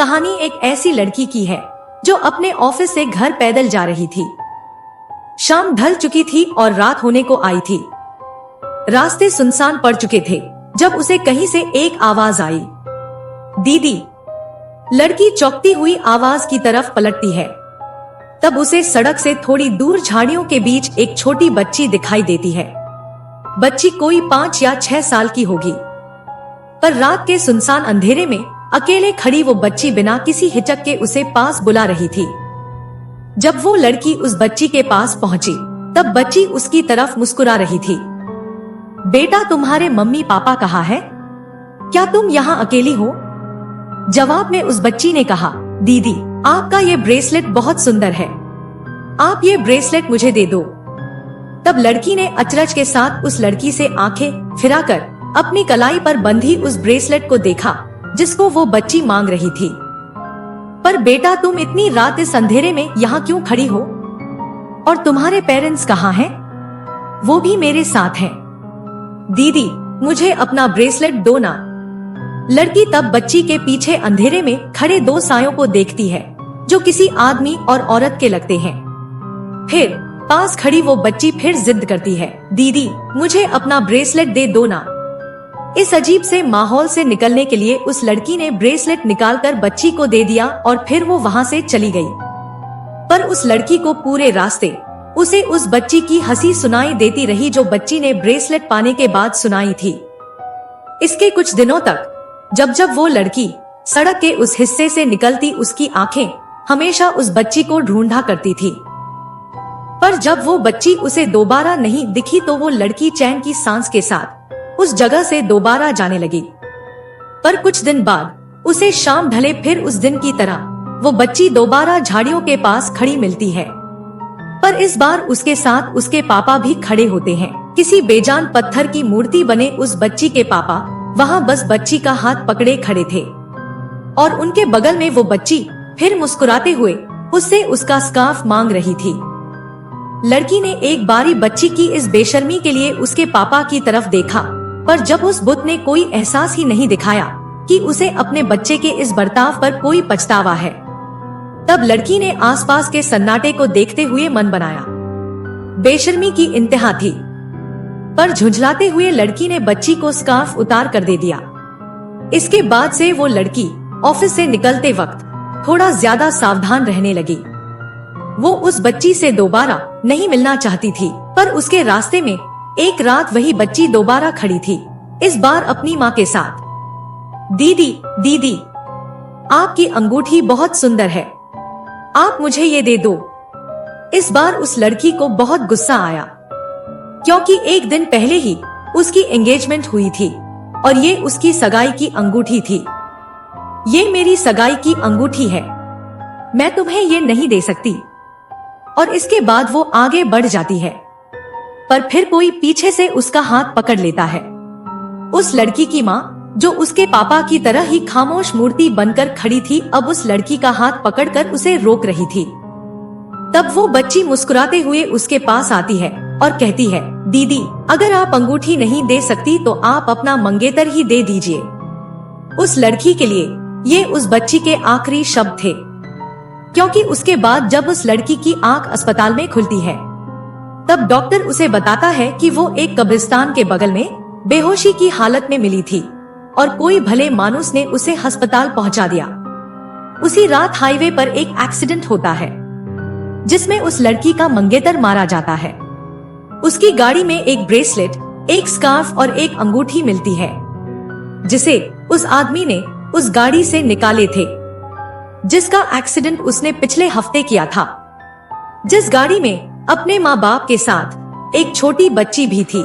कहानी एक ऐसी लड़की की है जो अपने ऑफिस से घर पैदल जा रही थी। शाम ढल चुकी थी और रात होने को आई थी। रास्ते सुनसान पड़ चुके थे जब उसे कहीं से एक आवाज आई, दीदी। लड़की चौंकती हुई आवाज की तरफ पलटती है। तब उसे सड़क से थोड़ी दूर झाड़ियों के बीच एक छोटी बच्ची दिखाई देती है। बच्ची कोई 5 या 6 साल की होगी, पर रात के सुनसान अंधेरे में अकेले खड़ी वो बच्ची बिना किसी हिचक के उसे पास बुला रही थी। जब वो लड़की उस बच्ची के पास पहुंची, तब बच्ची उसकी तरफ मुस्कुरा रही थी। बेटा, तुम्हारे मम्मी पापा कहाँ है? क्या तुम यहाँ अकेली हो? जवाब में उस बच्ची ने कहा, दीदी, आपका ये ब्रेसलेट बहुत सुंदर है, आप ये ब्रेसलेट मुझे दे दो। तब लड़की ने अचरज के साथ उस लड़की से आंखें फिराकर अपनी कलाई पर बंधी उस ब्रेसलेट को देखा जिसको वो बच्ची मांग रही थी। पर बेटा, तुम इतनी रात इस अंधेरे में यहाँ क्यों खड़ी हो? और तुम्हारे पेरेंट्स कहाँ हैं? वो भी मेरे साथ हैं। दीदी, मुझे अपना ब्रेसलेट दो ना। लड़की तब बच्ची के पीछे अंधेरे में खड़े 2 सायों को देखती है जो किसी आदमी और औरत के लगते हैं। फिर पास खड़ी वो बच्ची फिर जिद करती है, दीदी, मुझे अपना ब्रेसलेट दे दो ना। इस अजीब से माहौल से निकलने के लिए उस लड़की ने ब्रेसलेट निकालकर बच्ची को दे दिया और फिर वो वहाँ से चली गई। पर उस लड़की को पूरे रास्ते उसे उस बच्ची की हंसी सुनाई देती रही जो बच्ची ने ब्रेसलेट पाने के बाद सुनाई थी। इसके कुछ दिनों तक जब जब वो लड़की सड़क के उस हिस्से से निकलती, उसकी आंखें हमेशा उस बच्ची को ढूंढा करती थी। पर जब वो बच्ची उसे दोबारा नहीं दिखी तो वो लड़की चैन की सांस के साथ उस जगह से दोबारा जाने लगी। पर कुछ दिन बाद उसे शाम ढले फिर उस दिन की तरह वो बच्ची दोबारा झाड़ियों के पास खड़ी मिलती है। पर इस बार उसके साथ उसके पापा भी खड़े होते हैं। किसी बेजान पत्थर की मूर्ति बने उस बच्ची के पापा वहाँ बस बच्ची का हाथ पकड़े खड़े थे और उनके बगल में वो बच्ची फिर मुस्कुराते हुए उससे उसका स्कार्फ मांग रही थी। लड़की ने एक बारी बच्ची की इस बेशर्मी के लिए उसके पापा की तरफ देखा, पर जब उस बुत ने कोई एहसास ही नहीं दिखाया कि उसे अपने बच्चे के इस बर्ताव पर कोई पछतावा है, तब लड़की ने आसपास के सन्नाटे को देखते हुए मन बनाया। बेशर्मी की इंतहा थी, पर झुंझलाते हुए लड़की ने बच्ची को स्कार्फ उतार कर दे दिया। इसके बाद से वो लड़की ऑफिस से निकलते वक्त थोड़ा ज्यादा सावधान रहने लगी। वो उस बच्ची से दोबारा नहीं मिलना चाहती थी, पर उसके रास्ते में एक रात वही बच्ची दोबारा खड़ी थी, इस बार अपनी माँ के साथ। दीदी, दीदी, आपकी अंगूठी बहुत सुंदर है, आप मुझे ये दे दो। इस बार उस लड़की को बहुत गुस्सा आया, क्योंकि एक दिन पहले ही उसकी एंगेजमेंट हुई थी और ये उसकी सगाई की अंगूठी थी। ये मेरी सगाई की अंगूठी है, मैं तुम्हें ये नहीं दे सकती। और इसके बाद वो आगे बढ़ जाती है, पर फिर कोई पीछे से उसका हाथ पकड़ लेता है। उस लड़की की माँ, जो उसके पापा की तरह ही खामोश मूर्ति बनकर खड़ी थी, अब उस लड़की का हाथ पकड़कर उसे रोक रही थी। तब वो बच्ची मुस्कुराते हुए उसके पास आती है और कहती है, दीदी, अगर आप अंगूठी नहीं दे सकती तो आप अपना मंगेतर ही दे दीजिए। उस लड़की के लिए ये उस बच्ची के आखिरी शब्द थे, क्योंकि उसके बाद जब उस लड़की की आंख अस्पताल में खुलती है, तब डॉक्टर उसे बताता है कि वो एक कब्रिस्तान के बगल में बेहोशी की हालत में मिली थी और कोई भले मानुस ने उसे अस्पताल पहुंचा दिया। उसी रात हाईवे पर एक एक्सीडेंट होता है जिसमें उस लड़की का मंगेतर मारा जाता है। उसकी गाड़ी में एक ब्रेसलेट, एक स्कार्फ और एक अंगूठी मिलती है, जिसे उस आदमी ने उस गाड़ी से निकाले थे जिसका एक्सीडेंट उसने पिछले हफ्ते किया था, जिस गाड़ी में अपने माँ बाप के साथ एक छोटी बच्ची भी थी।